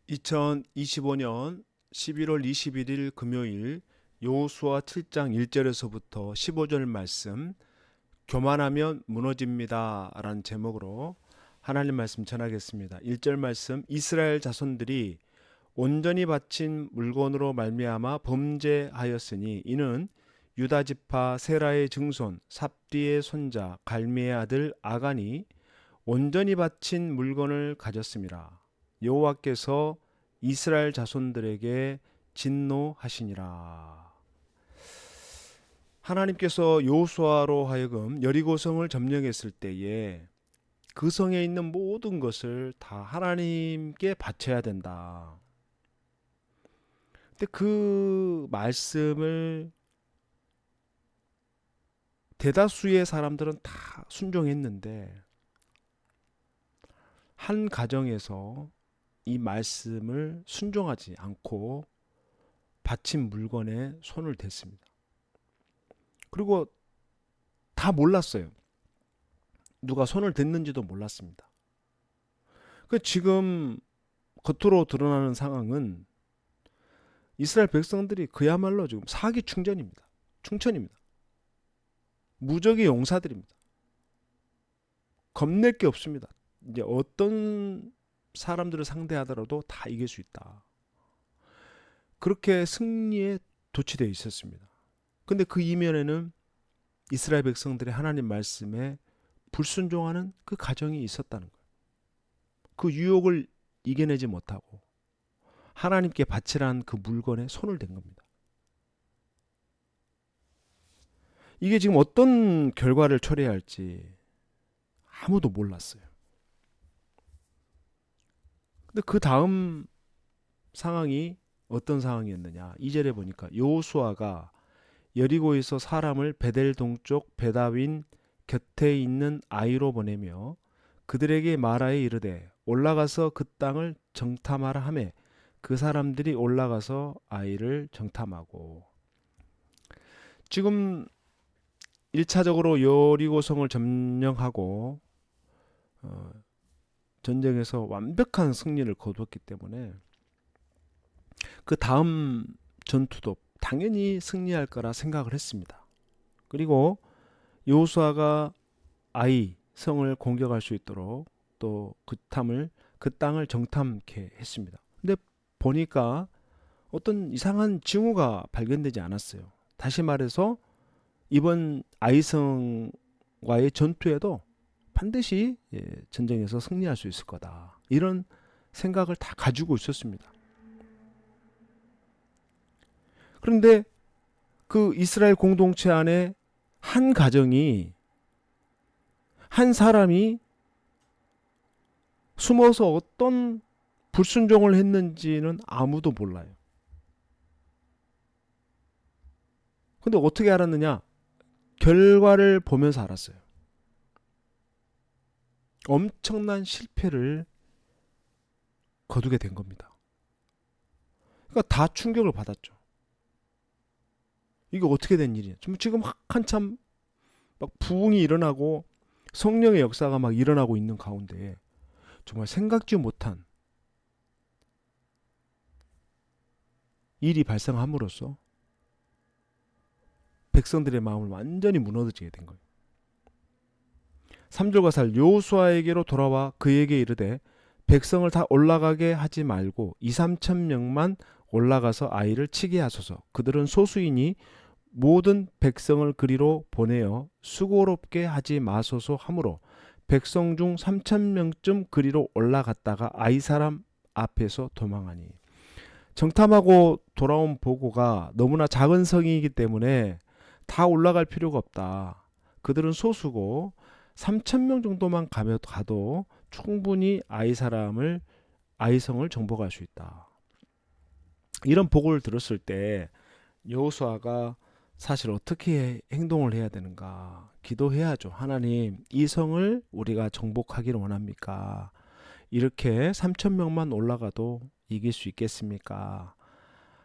2025년 11월 21일 금요일 여호수아 7장 1절에서부터 15절 말씀 교만하면 무너집니다 라는 제목으로 하나님 말씀 전하겠습니다. 1절 말씀 이스라엘 자손들이 온전히 바친 물건으로 말미암아 범죄하였으니 이는 유다 지파 세라의 증손 삽디의 손자 갈미의 아들 아간이 온전히 바친 물건을 가졌음이라. 여호와께서 이스라엘 자손들에게 진노하시니라. 하나님께서 여호수아로 하여금 여리고성을 점령했을 때에 그 성에 있는 모든 것을 다 하나님께 바쳐야 된다. 근데 그 말씀을 대다수의 사람들은 다 순종했는데 한 가정에서 이 말씀을 순종하지 않고 바친 물건에 손을 댔습니다. 그리고 다 몰랐어요. 누가 손을 댔는지도 몰랐습니다. 지금 겉으로 드러나는 상황은 이스라엘 백성들이 그야말로 지금 사기 충전입니다. 충천입니다. 무적의 용사들입니다. 겁낼 게 없습니다. 이제 어떤 사람들을 상대하더라도 다 이길 수 있다. 그렇게 승리에 도취되어 있었습니다. 근데 그 이면에는 이스라엘 백성들의 하나님 말씀에 불순종하는 그 가정이 있었다는 거예요. 그 유혹을 이겨내지 못하고 하나님께 바치라는 그 물건에 손을 댄 겁니다. 이게 지금 어떤 결과를 초래해야 할지 아무도 몰랐어요. 근데 그 다음 상황이 어떤 상황이었느냐. 2절에 보니까 여호수아가 여리고에서 사람을 베델 동쪽 베다윈 곁에 있는 아이로 보내며 그들에게 말하여 이르되 올라가서 그 땅을 정탐하라 하매 그 사람들이 올라가서 아이를 정탐하고. 지금 1차적으로 여리고성을 점령하고 전쟁에서 완벽한 승리를 거두었기 때문에 그 다음 전투도 당연히 승리할 거라 생각을 했습니다. 그리고 여호수아가 아이 성을 공격할 수 있도록 또 그 땅을 정탐케 했습니다. 근데 보니까 어떤 이상한 징후가 발견되지 않았어요. 다시 말해서 이번 아이성과의 전투에도 반드시 전쟁에서 승리할 수 있을 거다. 이런 생각을 다 가지고 있었습니다. 그런데 그 이스라엘 공동체 안에 한 가정이 한 사람이 숨어서 어떤 불순종을 했는지는 아무도 몰라요. 근데 어떻게 알았느냐? 결과를 보면서 알았어요. 엄청난 실패를 거두게 된 겁니다. 그러니까 다 충격을 받았죠. 이게 어떻게 된 일이냐? 지금 한참 막 부흥이 일어나고 성령의 역사가 막 일어나고 있는 가운데 정말 생각지 못한 일이 발생함으로써 백성들의 마음을 완전히 무너지게 된 거예요. 3절과 4절 여호수아에게로 돌아와 그에게 이르되 백성을 다 올라가게 하지 말고 2, 3천 명만 올라가서 아이를 치게 하소서. 그들은 소수이니 모든 백성을 그리로 보내어 수고롭게 하지 마소서 하므로 백성 중 3천 명쯤 그리로 올라갔다가 아이 사람 앞에서 도망하니. 정탐하고 돌아온 보고가 너무나 작은 성이기 때문에 다 올라갈 필요가 없다. 그들은 소수고 3천 명 정도만 가도 충분히 아이성을 정복할 수 있다. 이런 보고를 들었을 때 여호수아가 사실 어떻게 행동을 해야 되는가? 기도해야죠. 하나님, 이 성을 우리가 정복하기를 원합니까? 이렇게 3천 명만 올라가도 이길 수 있겠습니까?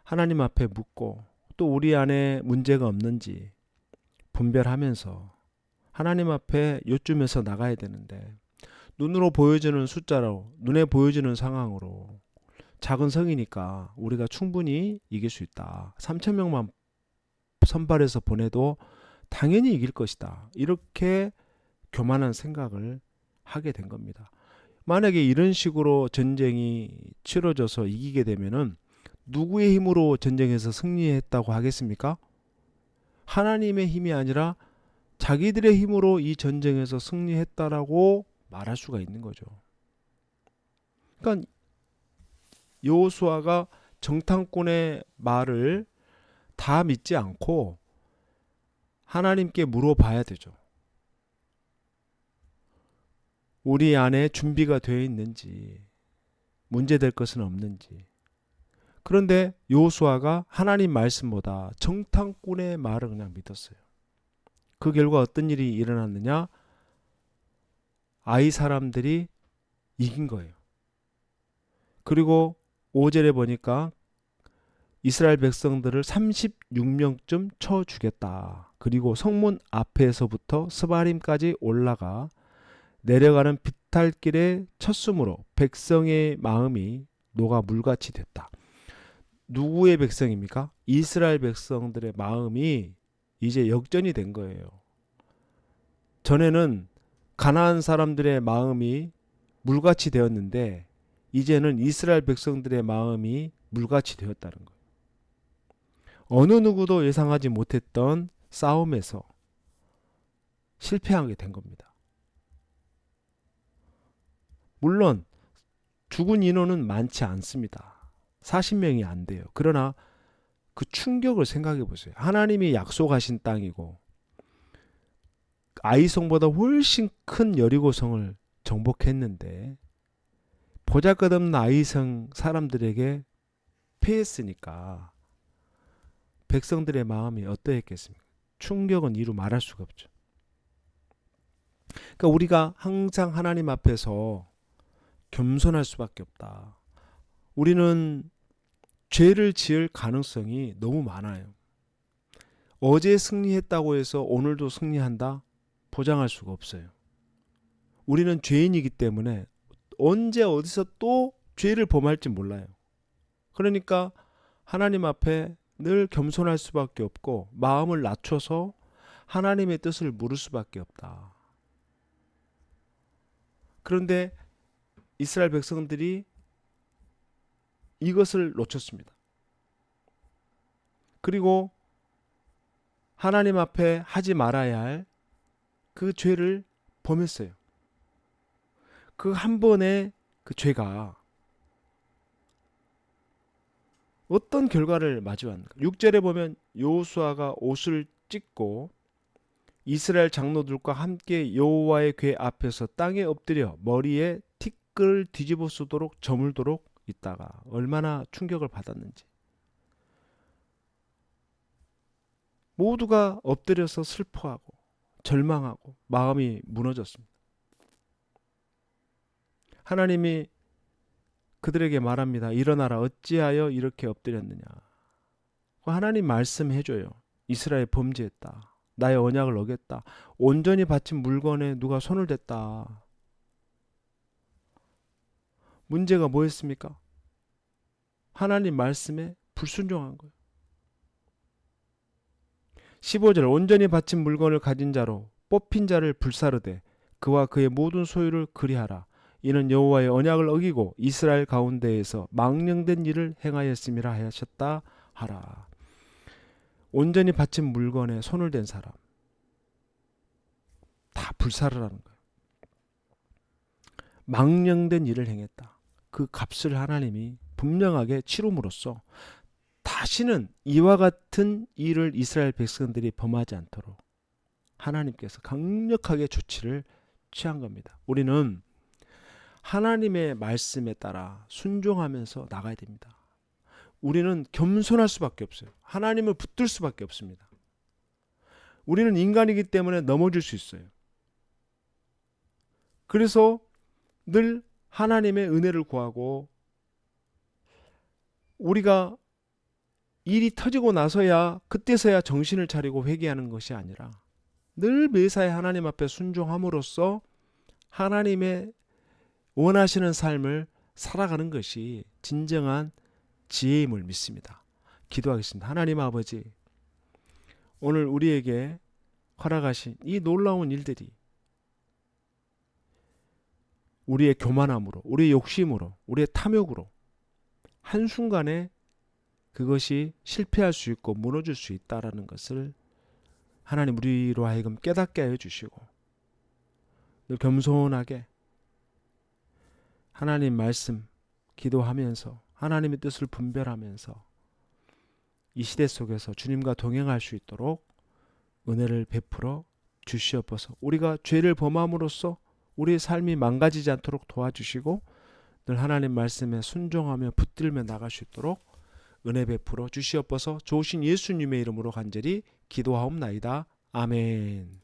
하나님 앞에 묻고 또 우리 안에 문제가 없는지 분별하면서 하나님 앞에 요쯤에서 나가야 되는데 눈으로 보여지는 숫자로 눈에 보여지는 상황으로 작은 성이니까 우리가 충분히 이길 수 있다. 3천 명만 선발해서 보내도 당연히 이길 것이다. 이렇게 교만한 생각을 하게 된 겁니다. 만약에 이런 식으로 전쟁이 치러져서 이기게 되면은 누구의 힘으로 전쟁에서 승리했다고 하겠습니까? 하나님의 힘이 아니라 자기들의 힘으로 이 전쟁에서 승리했다라고 말할 수가 있는 거죠. 그러니까 여호수아가 정탐꾼의 말을 다 믿지 않고 하나님께 물어봐야 되죠. 우리 안에 준비가 되어 있는지, 문제될 것은 없는지. 그런데 여호수아가 하나님 말씀보다 정탐꾼의 말을 그냥 믿었어요. 그 결과 어떤 일이 일어났느냐? 아이 사람들이 이긴 거예요. 그리고 5절에 보니까 이스라엘 백성들을 36명쯤 쳐 죽였다. 그리고 성문 앞에서부터 스바림까지 올라가 내려가는 비탈길에 쳤으므로 백성의 마음이 녹아 물같이 됐다. 누구의 백성입니까? 이스라엘 백성들의 마음이 이제 역전이 된 거예요. 전에는 가나안 사람들의 마음이 물같이 되었는데 이제는 이스라엘 백성들의 마음이 물같이 되었다는 거예요. 어느 누구도 예상하지 못했던 싸움에서 실패하게 된 겁니다. 물론 죽은 인원은 많지 않습니다. 40명이 안 돼요. 그러나 그 충격을 생각해 보세요. 하나님이 약속하신 땅이고 아이성보다 훨씬 큰 여리고성을 정복했는데 보잘것없는 아이성 사람들에게 패했으니까 백성들의 마음이 어떠했겠습니까? 충격은 이루 말할 수가 없죠. 그러니까 우리가 항상 하나님 앞에서 겸손할 수밖에 없다. 우리는 죄를 지을 가능성이 너무 많아요. 어제 승리했다고 해서 오늘도 승리한다? 보장할 수가 없어요. 우리는 죄인이기 때문에 언제 어디서 또 죄를 범할지 몰라요. 그러니까 하나님 앞에 늘 겸손할 수밖에 없고 마음을 낮춰서 하나님의 뜻을 물을 수밖에 없다. 그런데 이스라엘 백성들이 이것을 놓쳤습니다. 그리고 하나님 앞에 하지 말아야 할 그 죄를 범했어요. 그 한 번의 그 죄가 어떤 결과를 마주하는가? 6절에 보면 여호수아가 옷을 찢고 이스라엘 장로들과 함께 여호와의 궤 앞에서 땅에 엎드려 머리에 티끌을 뒤집어 쓰도록 저물도록 있다가 얼마나 충격을 받았는지. 모두가 엎드려서 슬퍼하고 절망하고 마음이 무너졌습니다. 하나님이 그들에게 말합니다. 일어나라. 어찌하여 이렇게 엎드렸느냐. 하나님 말씀해줘요. 이스라엘 범죄했다. 나의 언약을 어겼다. 온전히 바친 물건에 누가 손을 댔다. 문제가 뭐였습니까? 하나님 말씀에 불순종한 거예요. 15절 온전히 바친 물건을 가진 자로 뽑힌 자를 불사르되 그와 그의 모든 소유를 그리하라. 이는 여호와의 언약을 어기고 이스라엘 가운데에서 망령된 일을 행하였음이라 하셨다 하라. 온전히 바친 물건에 손을 댄 사람 다 불사르라는 거예요. 망령된 일을 행했다. 그 값을 하나님이 분명하게 치rum으로써 다시는 이와 같은 일을 이스라엘 백성들이 범하지 않도록 하나님께서 강력하게 조치를 취한 겁니다. 우리는 하나님의 말씀에 따라 순종하면서 나가야 됩니다. 우리는 겸손할 수밖에 없어요. 하나님을 붙들 수밖에 없습니다. 우리는 인간이기 때문에 넘어질 수 있어요. 그래서 늘 하나님의 은혜를 구하고 우리가 일이 터지고 나서야 그때서야 정신을 차리고 회개하는 것이 아니라 늘 매사에 하나님 앞에 순종함으로써 하나님의 원하시는 삶을 살아가는 것이 진정한 지혜임을 믿습니다. 기도하겠습니다. 하나님 아버지, 오늘 우리에게 허락하신 이 놀라운 일들이 우리의 교만함으로, 우리의 욕심으로, 우리의 탐욕으로 한순간에 그것이 실패할 수 있고 무너질 수 있다라는 것을 하나님 우리로 하여금 깨닫게 하여 주시고 늘 겸손하게 하나님 말씀 기도하면서 하나님의 뜻을 분별하면서 이 시대 속에서 주님과 동행할 수 있도록 은혜를 베풀어 주시옵소서. 우리가 죄를 범함으로써 우리의 삶이 망가지지 않도록 도와주시고 늘 하나님 말씀에 순종하며 붙들며 나갈 수 있도록 은혜 베풀어 주시옵소서. 좋으신 예수님의 이름으로 간절히 기도하옵나이다. 아멘.